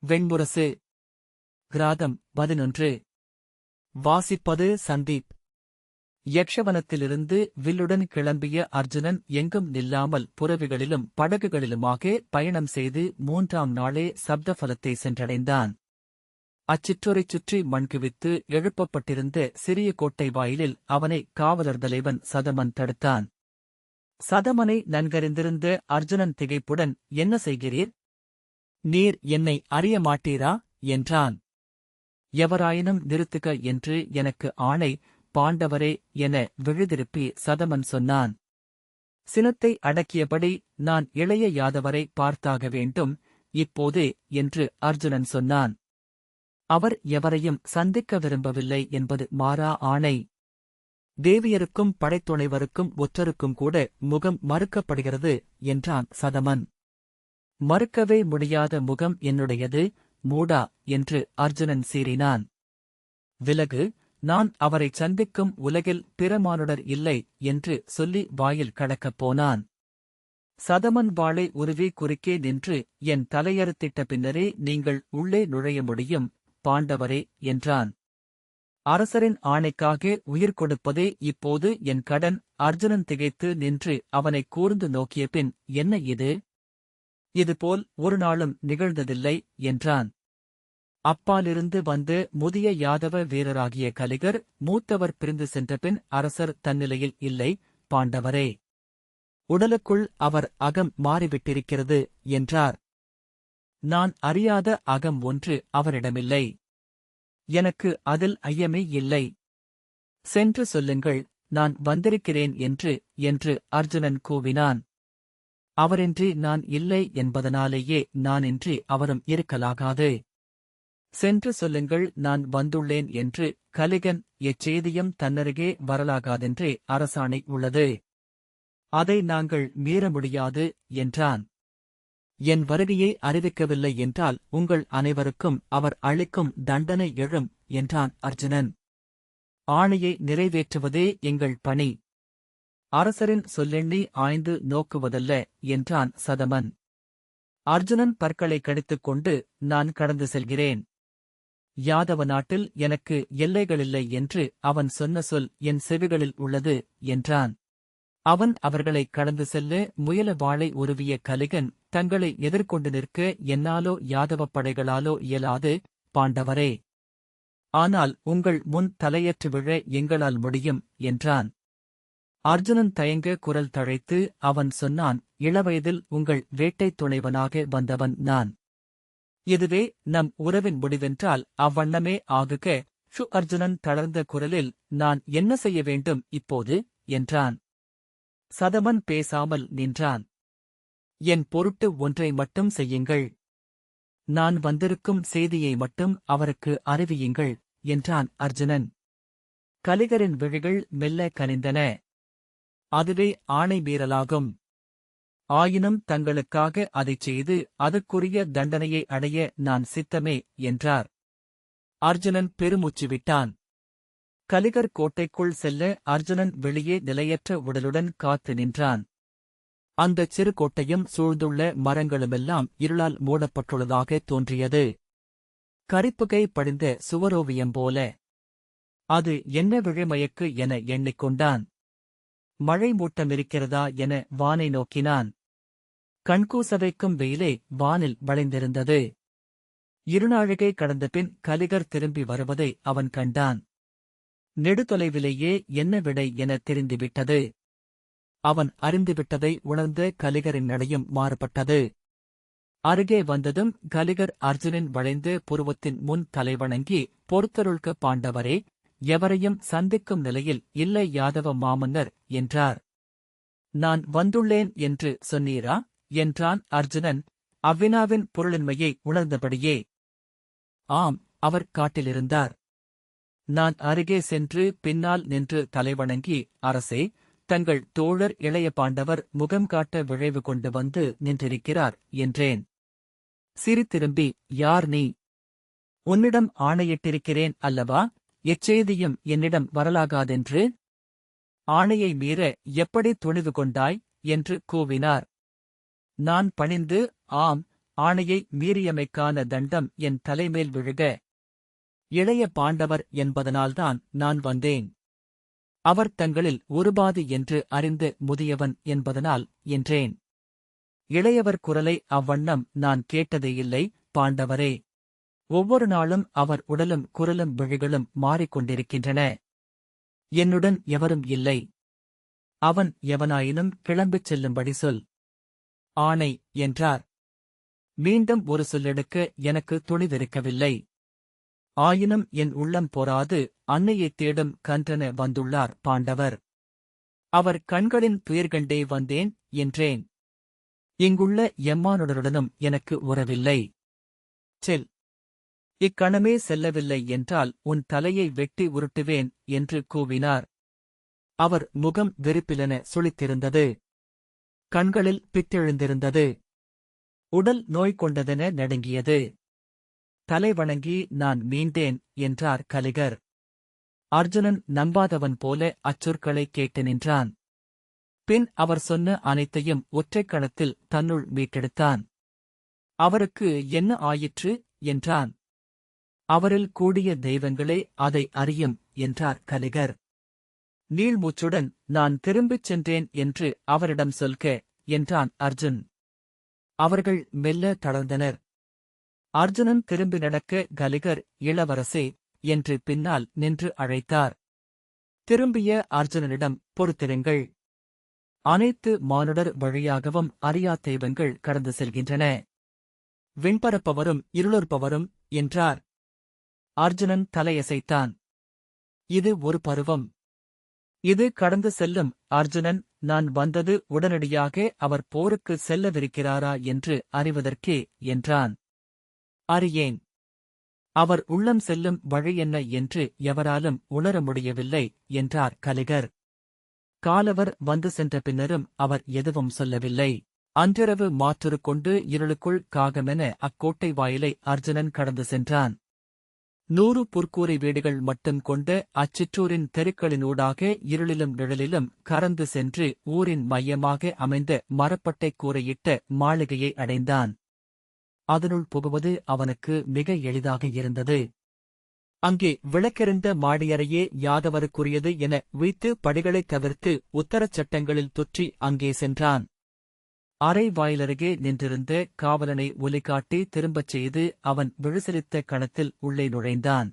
வெண்முரசு. கிராதம் 11. வாசிப்பது சந்தீப். யக்ஷவனத்திலிருந்து வில்லுடன் கிளம்பிய அர்ஜுனன் எங்கும் நில்லாமல் புரவிகளிலும் படகுகளிலுமாக பயணம் செய்து 3ஆம் நாளே சப்தபலத்தை சென்றடைந்தான். அச்சிற்றோரைச் சுற்றி மண்குவித்து எழுப்பப்பட்டிருந்த சிறிய கோட்டை வாயிலில் அவனை காவலர் தலைவன் சதமன் தடுத்தான். சதமனை நன்கறிந்திருந்த அர்ஜுனன் திகைப்புடன், என்ன செய்கிறீர்? நீர் என்னை அறிய மாட்டீரா? என்றான். எவராயினும் நிறுத்துக என்று எனக்கு ஆணை, பாண்டவரே என விழுதிருப்பி சதமன் சொன்னான். சினத்தை அடக்கியபடி, நான் இளைய யாதவரை பார்த்தாக வேண்டும், இப்போதே என்று அர்ஜுனன் சொன்னான். அவர் எவரையும் சந்திக்க விரும்பவில்லை என்பது மாறா ஆணை. தேவியருக்கும் படைத்துணைவருக்கும் ஒற்றருக்கும் கூட முகம் மறுக்கப்படுகிறது என்றான் சதமன். மறுக்கவே முடியாத முகம் என்னுடையது, மூடா என்று அர்ஜுனன் சீறினான். விலகு, நான் அவரைச் சந்திக்கும் உலகில் பிறமானுடர் இல்லை என்று சொல்லி வாயில் கடக்கப் போனான். சதமன் வாளை உருவி குறுக்கே நின்று, என் தலையறுத்திட்ட பின்னரே நீங்கள் உள்ளே நுழைய முடியும், பாண்டவரே என்றான். அரசரின் ஆணைக்காக உயிர் கொடுப்பதே இப்போது என் கடன். அர்ஜுனன் திகைத்து நின்று அவனை கூர்ந்து நோக்கிய பின், என்ன இது? இதுபோல் ஒரு நாளும் நிகழ்ந்ததில்லை என்றான். அப்பாலிருந்து வந்து முதிய யாதவ வீரராகிய கலிகர் மூத்தவர் பிரிந்து சென்றபின் அரசர் தன்னிலையில் இல்லை, பாண்டவரே. உடலுக்குள் அவர் அகம் மாறிவிட்டிருக்கிறது என்றார். நான் அறியாத அகம் ஒன்று அவரிடமில்லை. எனக்கு அதில் ஐயமே இல்லை. சென்று சொல்லுங்கள், நான் வந்திருக்கிறேன் என்று அர்ஜுனன் கூவினான். அவரின்றி நான் இல்லை என்பதனாலேயே நானின்றி அவரும் இருக்கலாகாது. சென்று சொல்லுங்கள், நான் வந்துள்ளேன் என்று. கலிகன் எச்செய்தியும் தன்னருகே வரலாகாதென்றே அரசாணை உள்ளது. அதை நாங்கள் மீற முடியாது என்றான். என் வருகையை அறிவிக்கவில்லை என்றால் உங்கள் அனைவருக்கும் அவர் அளிக்கும் தண்டனை எழும் என்றான் அர்ஜுனன். ஆணையை நிறைவேற்றுவதே எங்கள் பணி. அரசரின் சொல்லெண்ணி ஆய்ந்து நோக்குவதல்ல என்றான் சதமன். அர்ஜுனன் பற்களை கடித்துக் கொண்டு, நான் கடந்து செல்கிறேன். யாதவ நாட்டில் எனக்கு எல்லைகளில்லை என்று அவன் சொன்ன சொல் என் செவிகளில் உள்ளது என்றான். அவன் அவர்களை கடந்து செல்ல முயல வாளை உருவிய கலிகன், தங்களை எதிர்கொண்டு நிற்க என்னாலோ யாதவப் படைகளாலோ இயலாது, பாண்டவரே. ஆனால் உங்கள் முன் தலையற்று விழ எங்களால் முடியும் என்றான். அர்ஜுனன் தயங்க குரல் தழைத்து அவன் சொன்னான், இளவயதில் உங்கள் வேட்டைத் துணைவனாக வந்தவன் நான். இதுவே நம் உறவின் முடிவென்றால் அவ்வண்ணமே ஆகுக. அர்ஜுனன் தளர்ந்த குரலில், நான் என்ன செய்ய வேண்டும் இப்போது என்றான். சதமன் பேசாமல் நின்றான். என் பொருட்டு ஒன்றை மட்டும் செய்யுங்கள். நான் வந்திருக்கும் செய்தியை மட்டும் அவருக்கு அறிவியுங்கள் என்றான் அர்ஜுனன். கலிகரின் விழிகள் மெல்ல கனிந்தன. அதுவே ஆணை மீறலாகும். ஆயினும் தங்களுக்காக அதைச் செய்து அதற்குரிய தண்டனையை அடைய நான் சித்தமே என்றார். அர்ஜுனன் பெருமூச்சு விட்டான். கலிகர் கோட்டைக்குள் செல்ல அர்ஜுனன் வெளியே நிலையற்ற உடலுடன் காத்து நின்றான். அந்தச் சிறு கோட்டையும் சூழ்ந்துள்ள மரங்களுமெல்லாம் இருளால் மூடப்பட்டுள்ளதாக தோன்றியது. கரிப்புகை படிந்த சுவரோவியம் போல. அது என்ன விழிமயக்கு என எண்ணிக்கொண்டான். மழை மூட்டமிருக்கிறதா என வானை நோக்கினான். கண்கூசவைக்கும் வெயிலே வானில் வளைந்திருந்தது. இருநாழிகை கடந்தபின் கலிகர் திரும்பி வருவதை அவன் கண்டான். நெடுதொலைவிலேயே என்ன விடை என தெரிந்துவிட்டது. அவன் அறிந்துவிட்டதை உணர்ந்த கலிகரின் நடையும் மாறுபட்டது. அருகே வந்ததும் கலிகர் அர்ஜுனின் வளைந்த புருவத்தின் முன் தலைவணங்கி, பொறுத்தருள்க பாண்டவரே, எவரையும் சந்திக்கும் நிலையில் இல்லை யாதவ மாமன்னர் என்றார். நான் வந்துள்ளேன் என்று சொன்னீரா என்றான் அர்ஜுனன், அவ்வினாவின் பொருளின்மையை உணர்ந்தபடியே. ஆம், அவர் காட்டிலிருந்தார். நான் அருகே சென்று பின்னால் நின்று தலைவணங்கி, அரசே, தங்கள் தோழர் இளைய பாண்டவர் முகம் காட்ட விழைவு கொண்டு வந்து நின்றிருக்கிறார் என்றேன். சிரித்திரும்பி, யார் நீ? உன்னிடம் ஆணையிட்டிருக்கிறேன் அல்லவா, எச்செய்தியும் என்னிடம் வரலாகாதென்று? ஆணையை மீற எப்படி துணிவு கொண்டாய் என்று கூவினார். நான் பணிந்து, ஆம், ஆணையை மீறியமைக்கான தண்டம் என் தலைமேல் விழுக. இளைய பாண்டவர் என்பதனால்தான் நான் வந்தேன். அவர் தங்களில் ஒருபாதி என்று அறிந்து முதியவன் என்பதனால் என்றேன். இளையவர் குரலை அவ்வண்ணம் நான் கேட்டதேயில்லை பாண்டவரே. ஒவ்வொரு நாளும் அவர் உடலும் குரலும் விழிகளும் மாறிக்கொண்டிருக்கின்றன. என்னுடன் எவரும் இல்லை. அவன் எவனாயினும் கிளம்பிச் செல்லும்படி சொல். ஆணை என்றார். மீண்டும் ஒரு சொல்லெடுக்க எனக்கு துணிவிருக்கவில்லை. ஆயினும் என் உள்ளம் பொறாது அன்னையைத் தேடும் கன்றென வந்துள்ளார் பாண்டவர். அவர் கண்களின் துயர்கண்டே வந்தேன் என்றேன். இங்குள்ள எம்மானுடருடனும் எனக்கு உறவில்லை. செல். இக்கணமே செல்லவில்லை என்றால் உன் தலையை வெட்டி உருட்டுவேன் என்று கூவினார். அவர் முகம் வெறுப்பிலென சுளித்திருந்தது. கண்களில் பித்தெழுந்திருந்தது. உடல் நோய் கொண்டதென நடுங்கியது. தலை வணங்கி நான் மீண்டேன் என்றார் கலிகர். அர்ஜுனன் நம்பாதவன் போல அச்சொற்களை கேட்டு நின்றான். பின் அவர் சொன்ன அனைத்தையும் ஒற்றைக் கணத்தில் தன்னுள் மீட்டெடுத்தான். அவருக்கு என்ன ஆயிற்று என்றான். அவரில் கூடிய தெய்வங்களே அதை அறியும் என்றார் கலிகர். நீள்மூச்சுடன் நான் திரும்பிச் சென்றேன் என்று அவரிடம் சொல்க என்றான் அர்ஜுன். அவர்கள் மெல்ல தளர்ந்தனர். அர்ஜுனன் திரும்பி நடக்க கலிகர் இளவரசே என்று பின்னால் நின்று அழைத்தார். திரும்பிய அர்ஜுனனிடம் பொறுத்திருங்கள். அனைத்து மானுடர் வழியாகவும் அறியா தெய்வங்கள் கடந்து செல்கின்றன. விண்பரப்பவரும் இருளொற்பவரும் என்றார். அர்ஜுனன் தலையசைத்தான். இது ஒரு பருவம். இது கடந்து செல்லும். அர்ஜுனன் நான் வந்தது உடனடியாக அவர் போருக்கு செல்லவிருக்கிறாரா என்று அறிவதற்கே என்றான். அறியேன். அவர் உள்ளம் செல்லும் வழி என்ன என்று எவராலும் உணர முடியவில்லை என்றார் கலிகர். காலவர் வந்து சென்ற பின்னரும் அவர் எதுவும் சொல்லவில்லை. அன்றிரவு மாற்றுரு கொண்டு இருளுக்குள் காகமென அக்கோட்டை வாயிலை அர்ஜுனன் கடந்து சென்றான். 100 புற்கூரை வீடுகள் மட்டும் கொண்ட அச்சிற்றூரின் தெருக்களினூடாக இருளிலும் நிழலிலும் கறந்து சென்று ஊரின் மையமாக அமைந்த மரப்பட்டை கூரையிட்ட மாளிகையை அடைந்தான். அதனுள் புகுவது அவனுக்கு மிக எளிதாக இருந்தது. அங்கே விளக்கெறிந்த மாடியறையே யாதவருக்குரியது என உய்த்து படிகளைத் தவிர்த்து உத்தரச் சட்டங்களில் தொற்றி அங்கே சென்றான். அறை வாயிலருகே நின்றிருந்த காவலனை ஒலிகாட்டி திரும்பச் செய்து அவன் விழுசலித்த கணத்தில் உள்ளே நுழைந்தான்.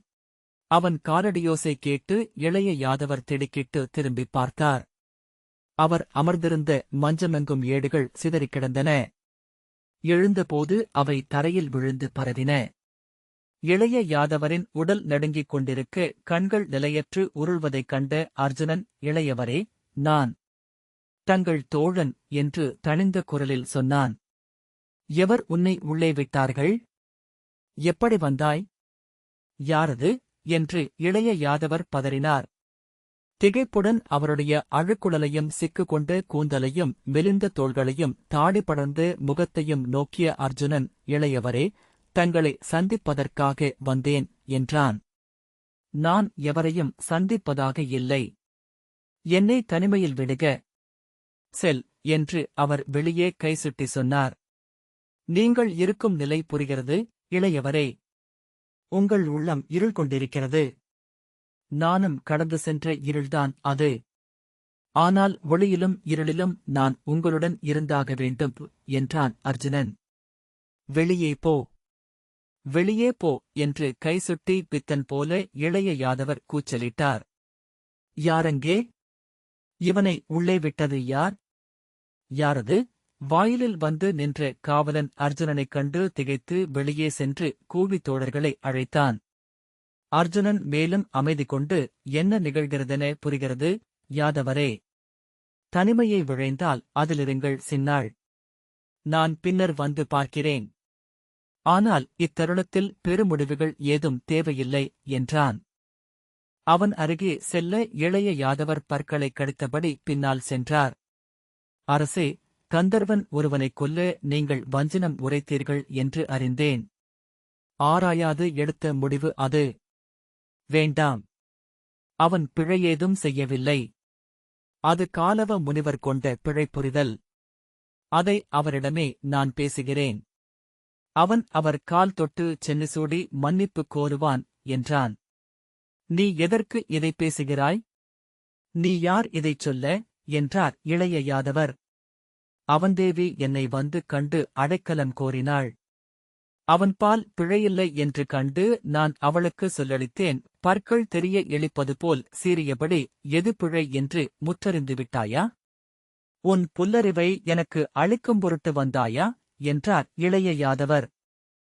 அவன் காலடியோசை கேட்டு இளைய யாதவர் திடுக்கிட்டு திரும்பிப் பார்த்தார். அவர் அமர்ந்திருந்த மஞ்சமெங்கும் ஏடுகள் சிதறிக் கிடந்தன. எழுந்தபோது அவை தரையில் விழுந்து பரவின. இளைய யாதவரின் உடல் நடுங்கிக் கொண்டிருக்க கண்கள் நிலையற்று உருள்வதைக் கண்ட அர்ஜுனன் இளையவரே நான் தங்கள் தோழன் என்று தணிந்த குரலில் சொன்னான். எவர் உன்னை உள்ளே விட்டார்கள்? எப்படி வந்தாய்? யாரது? என்று இளைய யாதவர் பதறினார். திகைப்புடன் அவருடைய அழுக்குழலையும் சிக்கு கொண்ட கூந்தலையும் மெலிந்த தோள்களையும் தாடி படர்ந்து முகத்தையும் நோக்கிய அர்ஜுனன் இளையவரே தங்களை சந்திப்பதற்காக வந்தேன் என்றான். நான் எவரையும் சந்திப்பதாக இல்லை. என்னை தனிமையில் விடுக. செல் என்று அவர் வெளியே கைசுட்டி சொன்னார். நீங்கள் இருக்கும் நிலை புரிகிறது இளையவரே. உங்கள் உள்ளம் இருள் கொண்டிருக்கிறது. நானும் கடந்து சென்ற இருள்தான் அது. ஆனால் ஒளியிலும் இருளிலும் நான் உங்களுடன் இருந்தாக வேண்டும் என்றான் அர்ஜுனன். வெளியே போ. வெளியே போ என்று கைசுட்டி பித்தன் போல இளைய யாதவர் கூச்சலிட்டார். யாரங்கே? இவனை உள்ளே விட்டது யார்? யாரது? வாயிலில் வந்து நின்ற காவலன் அர்ஜுனனைக் கண்டு திகைத்து வெளியே சென்று கூவி தோழர்களை அழைத்தான். அர்ஜுனன் மேலும் அமைதி கொண்டு என்ன நிகழ்கிறதென புரிகிறது யாதவரே. தனிமையை விழைந்தால் அதிலிருங்கள் சின்னாள். நான் பின்னர் வந்து பார்க்கிறேன். ஆனால் இத்தருணத்தில் பெருமுடிவுகள் ஏதும் தேவையில்லை என்றான். அவன் அருகே செல்ல இளைய யாதவர் பற்களைக் கடித்தபடி பின்னால் சென்றார். அரசே, கந்தர்வன் ஒருவனைக் கொல்ல நீங்கள் வஞ்சினம் உரைத்தீர்கள் என்று அறிந்தேன். ஆராயாது எடுத்த முடிவு அது. வேண்டாம். அவன் பிழையேதும் செய்யவில்லை. அது காலவ முனிவர் கொண்ட பிழை புரிதல். அதை அவரிடமே நான் பேசுகிறேன். அவன் அவர் கால் தொட்டு சென்னிசூடி மன்னிப்பு கோருவான் என்றான். நீ எதற்கு இதை பேசுகிறாய்? நீ யார் இதைச் சொல்ல? என்றார் இளைய யாதவர். அவன்தேவி என்னை வந்து கண்டு அடைக்கலம் கோரினாள். அவன்பால் பிழையில்லை என்று கண்டு நான் அவளுக்கு சொல்லளித்தேன். பற்கள் தெரிய இழிப்பது போல் சீறியபடி எது பிழை என்று முற்றறிந்து விட்டாயா? உன் புல்லறிவை எனக்கு அளிக்கும் பொருட்டு வந்தாயா? என்றார் இளைய யாதவர்.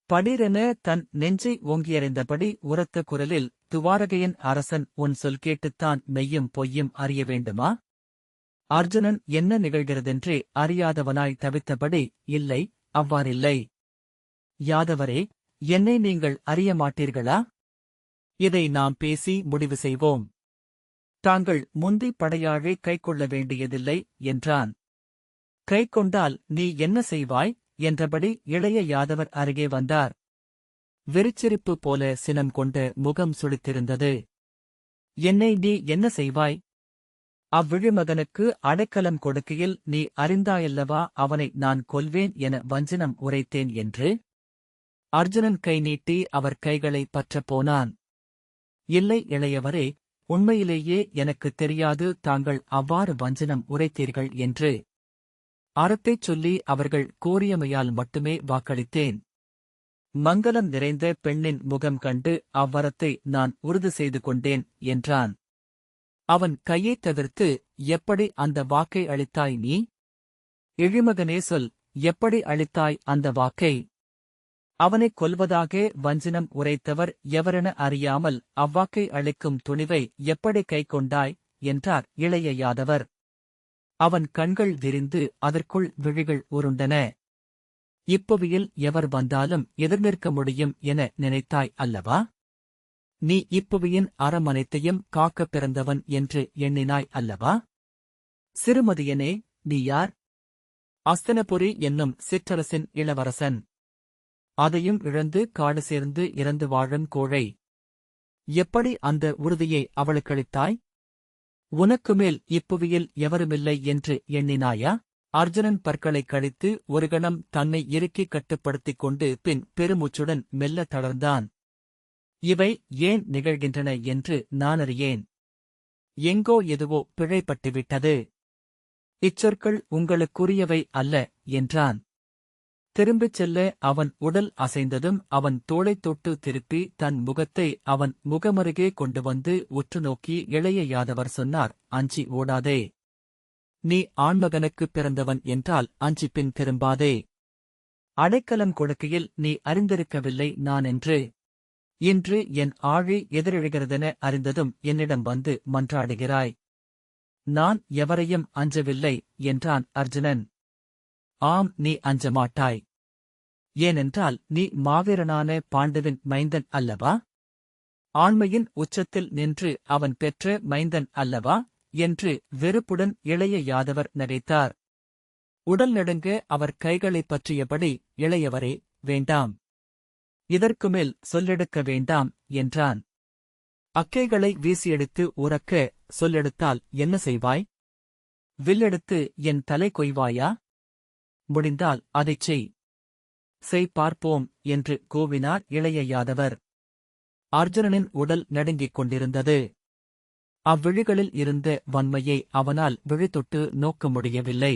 படீரென தன் நெஞ்சை ஓங்கியறிந்தபடி உரத்த குரலில், துவாரகையின் அரசன் உன் சொல் கேட்டுத்தான் மெய்யும் பொய்யும் அறிய வேண்டுமா? அர்ஜுனன் என்ன நிகழ்கிறதென்றே அறியாதவனாய் தவித்தபடி, இல்லை, அவ்வாறில்லை. யாதவரே, என்னை நீங்கள் அறிய மாட்டீர்களா? இதை நாம் பேசி முடிவு செய்வோம். தாங்கள் முந்தி படையாழை கைக்கொள்ள வேண்டியதில்லை என்றான். கைக்கொண்டால் நீ என்ன செய்வாய்? என்றபடி இளைய யாதவர் அருகே வந்தார். வெறிச்சிரிப்பு போல சினம் கொண்ட முகம் சுளித்திருந்தது. என்னை நீ என்ன செய்வாய்? அவ்விழிமகனுக்கு அடைக்கலம் கொடுக்கையில் நீ அறிந்தாயல்லவா அவனை நான் கொல்வேன் என வஞ்சனம் உரைத்தேன் என்று? அர்ஜுனன் கை நீட்டி அவர் கைகளை பற்றப் போனான். இல்லை இளையவரே, உண்மையிலேயே எனக்குத் தெரியாது தாங்கள் அவ்வாறு வஞ்சனம் உரைத்தீர்கள் என்று. அறத்தைச் சொல்லி அவர்கள் கோரியமையால் மட்டுமே வாக்களித்தேன். மங்கலம் நிறைந்த பெண்ணின் முகம் கண்டு அவ்வரத்தை நான் உறுதி செய்து கொண்டேன் என்றான். அவன் கையைத் தவிர்த்து, எப்படி அந்த வாக்கை அளித்தாய் நீ? இழிமகனே சொல், எப்படி அளித்தாய் அந்த வாக்கை? அவனைக் கொல்வதாக வஞ்சனம் உரைத்தவர் எவரென அறியாமல் அவ்வாக்கை அளிக்கும் துணிவை எப்படி கைக்கொண்டாய்? என்றார் இளைய யாதவர். அவன் கண்கள் விரிந்து அதற்குள் விழிகள் உருண்டன. இப்புவியில் எவர் வந்தாலும் எதிர்நிற்க முடியும் என நினைத்தாய் அல்லவா? நீ இப்புவியின் அறமனைத்தையும் காக்கப் பிறந்தவன் என்று எண்ணினாய் அல்லவா? சிறுமதியனே, நீ யார்? அஸ்தனபுரி என்னும் சிற்றரசின் இளவரசன். அதையும் இழந்து காடு சேர்ந்து இறந்து வாழும் கோழை. எப்படி அந்த உறுதியை அவளுக்களித்தாய்? உனக்குமேல் இப்புவியில் எவருமில்லை என்று எண்ணினாயா? அர்ஜுனன் பற்களைக் கழித்து ஒரு கணம் தன்னை இறுக்கிக் கட்டுப்படுத்திக் கொண்டு பின் பெருமூச்சுடன் மெல்ல தளர்ந்தான். இவை ஏன் நிகழ்கின்றன என்று நானறியேன். எங்கோ எதுவோ பிழைப்பட்டுவிட்டது. இச்சொற்கள் உங்களுக்குரியவை அல்ல என்றான். திரும்பிச் செல்ல அவன் உடல் அசைந்ததும் அவன் தோளைத் தொட்டு திருப்பி தன் முகத்தை அவன் முகமருகே கொண்டு வந்து உற்று நோக்கி இளைய யாதவர் சொன்னார், அஞ்சி ஓடாதே. நீ ஆண்மகனுக்குப் பிறந்தவன் என்றால் அஞ்சிப் பின் திரும்பாதே. அடைக்கலம் கொடுக்கையில் நீ அறிந்திருக்கவில்லை நான் என்று. இன்று என் ஆழி எதிரெழுகிறதென அறிந்ததும் என்னிடம் வந்து மன்றாடுகிறாய். நான் எவரையும் அஞ்சவில்லை என்றான் அர்ஜுனன். ஆம், நீ அஞ்ச மாட்டாய். ஏனென்றால் நீ மாவீரனான பாண்டுவின் மைந்தன் அல்லவா? ஆண்மையின் உச்சத்தில் நின்று அவன் பெற்ற மைந்தன் அல்லவா? என்று வெறுப்புடன் இளைய யாதவர் நகைத்தார். உடல் நடுங்க அவர் கைகளைப் பற்றியபடி, இளையவரே, வேண்டாம். இதற்குமேல் சொல்லெடுக்க வேண்டாம் என்றான். அக்கைகளை வீசியெடுத்து உரக்க சொல்லெடுத்தால் என்ன செய்வாய்? வில்லெடுத்து என் தலை கொய்வாயா? முடிந்தால் அதைச் செய் பார்ப்போம் என்று கூவினார் இளைய யாதவர். அர்ஜுனனின் உடல் நடுங்கிக் கொண்டிருந்தது. அவ்விழிகளில் இருந்த வன்மையை அவனால் விழித்தொட்டு நோக்க முடியவில்லை.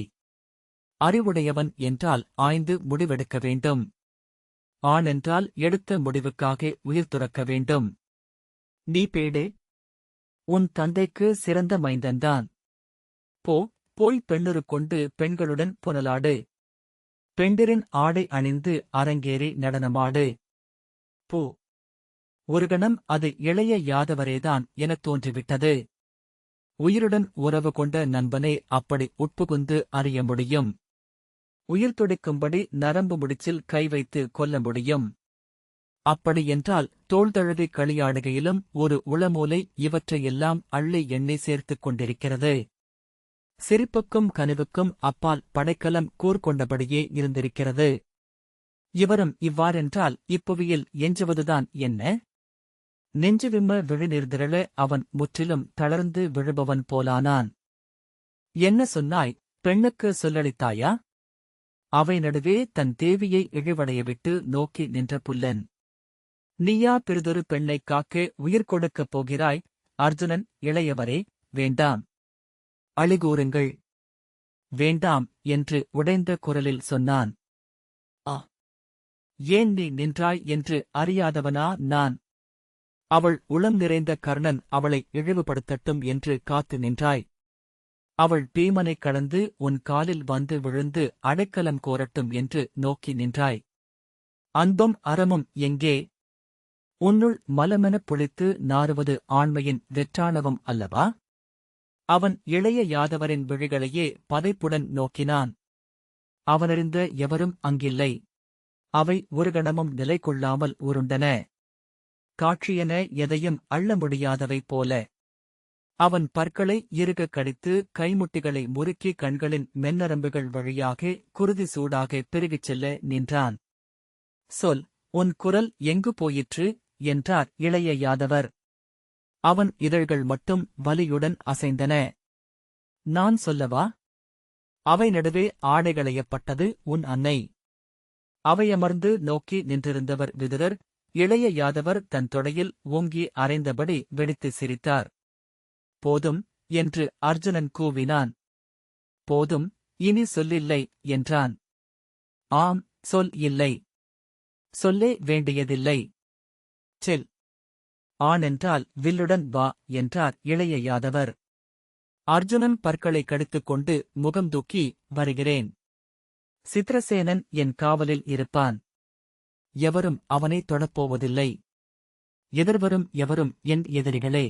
அறிவுடையவன் என்றால் ஆய்ந்து முடிவெடுக்க வேண்டும். ஆணென்றால் எடுத்த முடிவுக்காக உயிர் துறக்க வேண்டும். நீ பேடே. உன் தந்தைக்கு சிறந்த மைந்தன்தான். போய் பெண்ணுரு கொண்டு பெண்களுடன் புனலாடு. பெண்டிரின் ஆடை அணிந்து அரங்கேறி நடனமாடு. போ. ஒரு கணம் அது இளைய யாதவரேதான் எனத் தோன்றிவிட்டது. உயிருடன் உறவு கொண்ட நண்பனை அப்படி உட்புகுந்து அறிய முடியும். உயிர் துடிக்கும்படி நரம்பு முடிச்சில் கை வைத்து கொல்ல முடியும். அப்படியென்றால் தோள் தழுவி களியாடுகையிலும் ஒரு உளமூலை இவற்றையெல்லாம் அள்ளி எண்ணெய் சேர்த்துக் கொண்டிருக்கிறது. சிரிப்புக்கும் கனிவுக்கும் அப்பால் படைக்கலம் கூர்கொண்டபடியே இருந்திருக்கிறது. இவரும் இவ்வாறென்றால் இப்புவியில் எஞ்சுவதுதான் என்ன? நெஞ்சு விம்ம விழிநீர்திரள அவன் முற்றிலும் தளர்ந்து விழுபவன் போலானான். என்ன சொன்னாய்? பெண்ணுக்கு சொல்லளித்தாயா? அவை நடுவே தன் தேவியை இழிவடையவிட்டு நோக்கி நின்ற புல்லன். நீயா பிறிதொரு பெண்ணைக் காக்க உயிர் கொடுக்கப் போகிறாய்? அர்ஜுனன், இளையவரே, வேண்டாம். அழிகூறுங்கள். வேண்டாம் என்று உடைந்த குரலில் சொன்னான். ஆ, ஏன் நீ நின்றாய் என்று அறியாதவனா நான்? அவள் உளம் நிறைந்த கர்ணன் அவளை இழிவுபடுத்தட்டும் என்று காத்து நின்றாய். அவள் பீமனைக் கடந்து உன் காலில் வந்து விழுந்து அடைக்கலம் கோரட்டும் என்று நோக்கி நின்றாய். அன்பும் அறமும் எங்கே? உன்னுள் மலமெனப் புளித்து நாறுவது ஆண்மையின் வெற்றாணவம் அல்லவா? அவன் இளைய யாதவரின் விழிகளையே பதைப்புடன் நோக்கினான். அவனறிந்த எவரும் அங்கில்லை. அவை ஒரு கணமும் நிலை கொள்ளாமல் உருண்டன. காட்சியென எதையும் அள்ள முடியாதவை போல. அவன் பற்களை இறுகக் கடித்து கைமுட்டிகளை முறுக்கி கண்களின் மென்னரம்புகள் வழியாக குருதி சூடாக பெருகிச் செல்ல நின்றான். சொல், உன் குரல் எங்கு போயிற்று? என்றார் இளைய யாதவர். அவன் இதழ்கள் மட்டும் வலியுடன் அசைந்தன. நான் சொல்லவா? அவை நடுவே ஆடைகளையப்பட்டது உன் அன்னை. அவையமர்ந்து நோக்கி நின்றிருந்தவர் விதுரர். இளைய யாதவர் தன் தொடையில் ஓங்கி அறைந்தபடி வெடித்து சிரித்தார். போதும் என்று அர்ஜுனன் கூவினான். போதும், இனி சொல்லில்லை என்றான். ஆம், சொல் இல்லை. சொல்லே வேண்டியதில்லை. செல். ஆனென்றால் வில்லுடன் வா என்றார் இளைய யாதவர். அர்ஜுனன் பற்களை கடித்துக் கொண்டு முகம் தூக்கி, வருகிறேன். சித்ரசேனன் என் காவலில் இருப்பான். எவரும் அவனை தொடப்போவதில்லை. எதிர்வரும் எவரும் என் எதிரிகளே.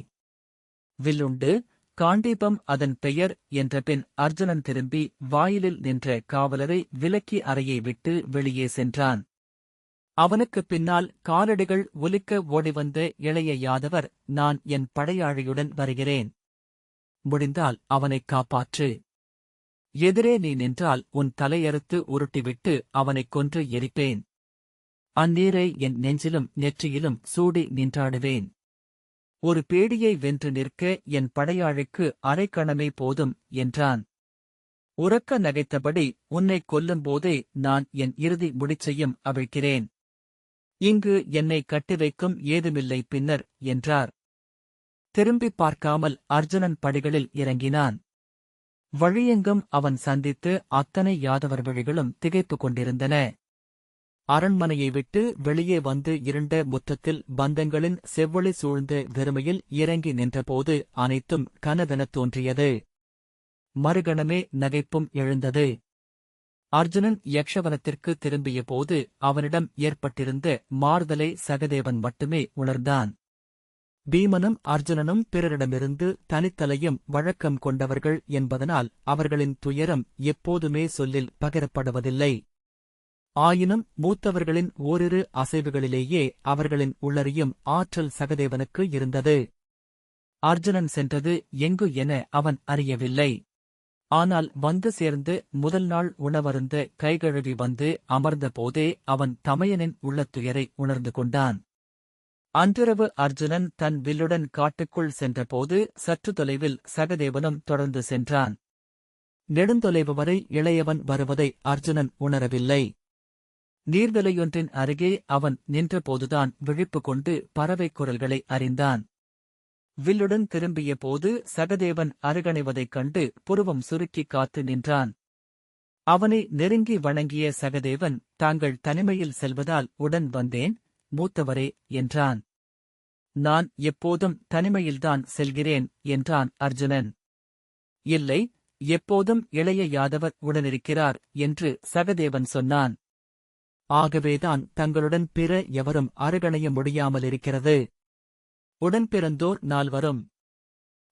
வில்லுண்டு, காண்டீபம் அதன் பெயர் என்றபின் அர்ஜுனன் திரும்பி வாயிலில் நின்ற காவலரை விலக்கி அறையை விட்டு வெளியே சென்றான். அவனுக்குப் பின்னால் காலடிகள் ஒலிக்க ஓடிவந்த இளைய யாதவர், நான் என் படையாழியுடன் வருகிறேன். முடிந்தால் அவனைக் காப்பாற்று. எதிரே நீ நின்றால் உன் தலையறுத்து உருட்டிவிட்டு அவனைக் கொன்று எரிப்பேன். அந்நீரை என் நெஞ்சிலும் நெற்றியிலும் சூடி நின்றாடுவேன். ஒரு பேடியை வென்று நிற்க என் படையாழிக்கு அரைக்கணமே போதும் என்றான். உரக்க நகைத்தபடி, உன்னைக் கொல்லும்போதே நான் என் இறுதி முடிச்சையும் அவிழ்க்கிறேன். இங்கு என்னை கட்டிவைக்கும் ஏதுமில்லை பின்னர் என்றார். திரும்பிப் பார்க்காமல் அர்ஜுனன் படிகளில் இறங்கினான். வழியெங்கும் அவன் சந்தித்து அத்தனை யாதவர் வழிகளும் திகைத்துக் கொண்டிருந்தன. அரண்மனையை விட்டு வெளியே வந்து இருண்ட முற்றத்தில் பந்தங்களின் செவ்வொளி சூழ்ந்த வெறுமையில் இறங்கி நின்றபோது அனைத்தும் கனவெனத் தோன்றியது. மறுகணமே நகைப்பும் எழுந்தது. அர்ஜுனன் யக்ஷவனத்திற்கு திரும்பிய போது அவனிடம் ஏற்பட்டிருந்த மாறுதலை சகதேவன் மட்டுமே உணர்ந்தான். பீமனும் அர்ஜுனனும் பிறரிடமிருந்து தனித்தலையும் வழக்கம் கொண்டவர்கள் என்பதனால் அவர்களின் துயரம் எப்போதுமே சொல்லில் பகிரப்படுவதில்லை. ஆயினும் மூத்தவர்களின் ஓரிரு அசைவுகளிலேயே அவர்களின் உள்ளறியும் ஆற்றல் சகதேவனுக்கு இருந்தது. அர்ஜுனன் சென்றது எங்கு என அவன் அறியவில்லை. ஆனால் வந்து சேர்ந்து முதல் நாள் உணவருந்த கைகழுவி வந்து அமர்ந்த போதே அவன் தமையனின் உள்ளத்துயரை உணர்ந்து கொண்டான். அன்றிரவு அர்ஜுனன் தன் வில்லுடன் காட்டுக்குள் சென்றபோது சற்று தொலைவில் சகதேவனும் தொடர்ந்து சென்றான். நெடுந்தொலைவு வரை இளையவன் வருவதை அர்ஜுனன் உணரவில்லை. நீர்நிலையொன்றின் அருகே அவன் நின்றபோதுதான் விழிப்பு கொண்டு பறவைக் குரல்களை அறிந்தான். வில்லுடன் திரும்பிய போது சகதேவன் அருகணைவதைக் கண்டு புருவம் சுருக்கிக் காத்து நின்றான். அவனை நெருங்கி வணங்கிய சகதேவன், தாங்கள் தனிமையில் செல்வதால் உடன் வந்தேன், மூத்தவரே என்றான். நான் எப்போதும் தனிமையில்தான் செல்கிறேன் என்றான் அர்ஜுனன். இல்லை, எப்போதும் இளைய யாதவர் உடனிருக்கிறார் என்று சகதேவன் சொன்னான். ஆகவேதான் தங்களுடன் பிற எவரும் அருகணைய முடியாமலிருக்கிறது. உடன்பிறந்தோர் 4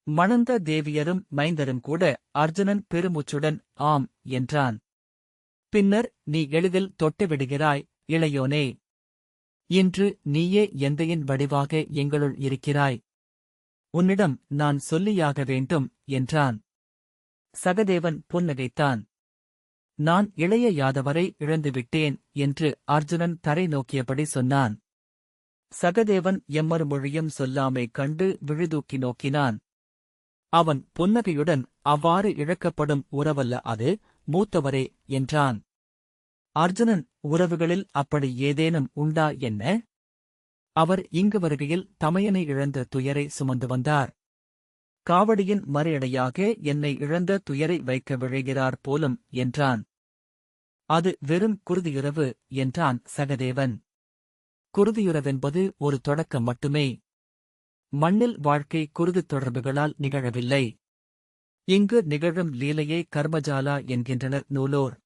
மணந்த தேவியரும் மைந்தரும் கூட அர்ஜுனன் பெருமூச்சுடன் ஆம் என்றான். பின்னர், நீ எளிதில் தொட்டுவிடுகிறாய், இளையோனே. இன்று நீயே எந்தையின் வடிவாக எங்களுள் இருக்கிறாய். உன்னிடம் நான் சொல்லியாக வேண்டும் என்றான். சகதேவன் புன்னகைத்தான். நான் இளைய யாதவரை இழந்துவிட்டேன் என்று அர்ஜுனன் தரை நோக்கியபடி சொன்னான். சகதேவன் எம்மறு மொழியும் சொல்லாமை கண்டு விழிதூக்கி நோக்கினான். அவன் புன்னகையுடன், அவ்வாறு இழக்கப்படும் உறவல்ல அது, மூத்தவரே என்றான். அர்ஜுனன், உறவுகளில் அப்படி ஏதேனும் உண்டா என்ன? அவர் இங்கு வருகையில் தமையனை இழந்த துயரை சுமந்து வந்தார். காவடியின் மறுஎடையாக என்னை இழந்த துயரை வைக்க விழைகிறார் போலும் என்றான். அது வெறும் குருதியுறவு என்றான் சகதேவன். குருதியுறவென்பது ஒரு தொடக்கம் மட்டுமே. மண்ணில் வாழ்க்கை குருதித் தொடர்புகளால் நிகழவில்லை. இங்கு நிகழும் லீலையை கர்மஜாலா என்கின்றனர் நூலோர்.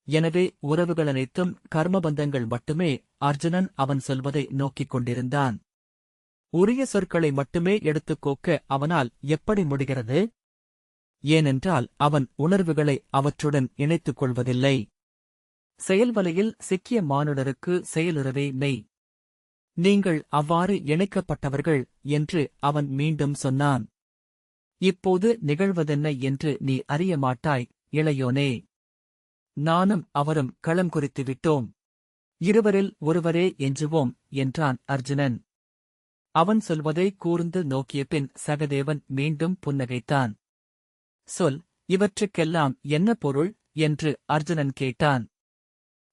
எனவே உறவுகளனைத்தும் கர்மபந்தங்கள் மட்டுமே. அர்ஜுனன் அவன் சொல்வதை நோக்கிக் கொண்டிருந்தான். உரிய சொற்களை மட்டுமே எடுத்துக் கோக்க அவனால் எப்படி முடிகிறது? ஏனென்றால் அவன் உணர்வுகளை அவற்றுடன் இணைத்துக் கொள்வதில்லை. செயல்வலையில் சிக்கிய மானுடருக்கு செயலுறவே மெய். நீங்கள் அவ்வாறு இணைக்கப்பட்டவர்கள் என்று அவன் மீண்டும் சொன்னான். இப்போது நிகழ்வதென்ன என்று நீ அறிய மாட்டாய், இளையோனே. நானும் அவரும் களம் குறித்து விட்டோம். இருவரில் ஒருவரே எஞ்சுவோம் என்றான் அர்ஜுனன். அவன் சொல்வதை கூர்ந்து நோக்கியபின் சகதேவன் மீண்டும் புன்னகைத்தான். சொல், இவற்றுக்கெல்லாம் என்ன பொருள் என்று அர்ஜுனன் கேட்டான்.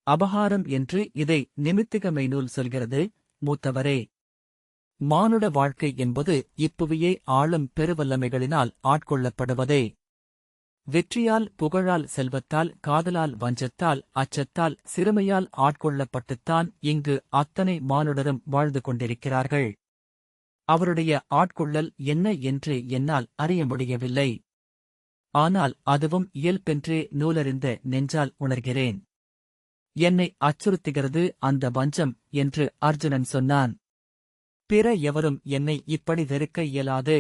அபகாரம் என்று இதை நிமித்திகமை நூல் சொல்கிறது, மூத்தவரே. மானுட வாழ்க்கை என்பது இப்புவியை ஆளும் பெருவல்லமைகளினால் ஆட்கொள்ளப்படுவதே. வெற்றியால், புகழால், செல்வத்தால், காதலால், வஞ்சத்தால், அச்சத்தால், சிறுமையால் ஆட்கொள்ளப்பட்டுத்தான் இங்கு அத்தனை மானுடரும் வாழ்ந்து கொண்டிருக்கிறார்கள். அவருடைய ஆட்கொள்ளல் என்ன என்று என்னால் அறிய முடியவில்லை. ஆனால் அதுவும் இயல்பென்றே நூலறிந்த நெஞ்சால் உணர்கிறேன். என்னை அச்சுறுத்துகிறது அந்த வஞ்சம் என்று அர்ஜுனன் சொன்னான். பிற எவரும் என்னை இப்படி வெறுக்க இயலாது.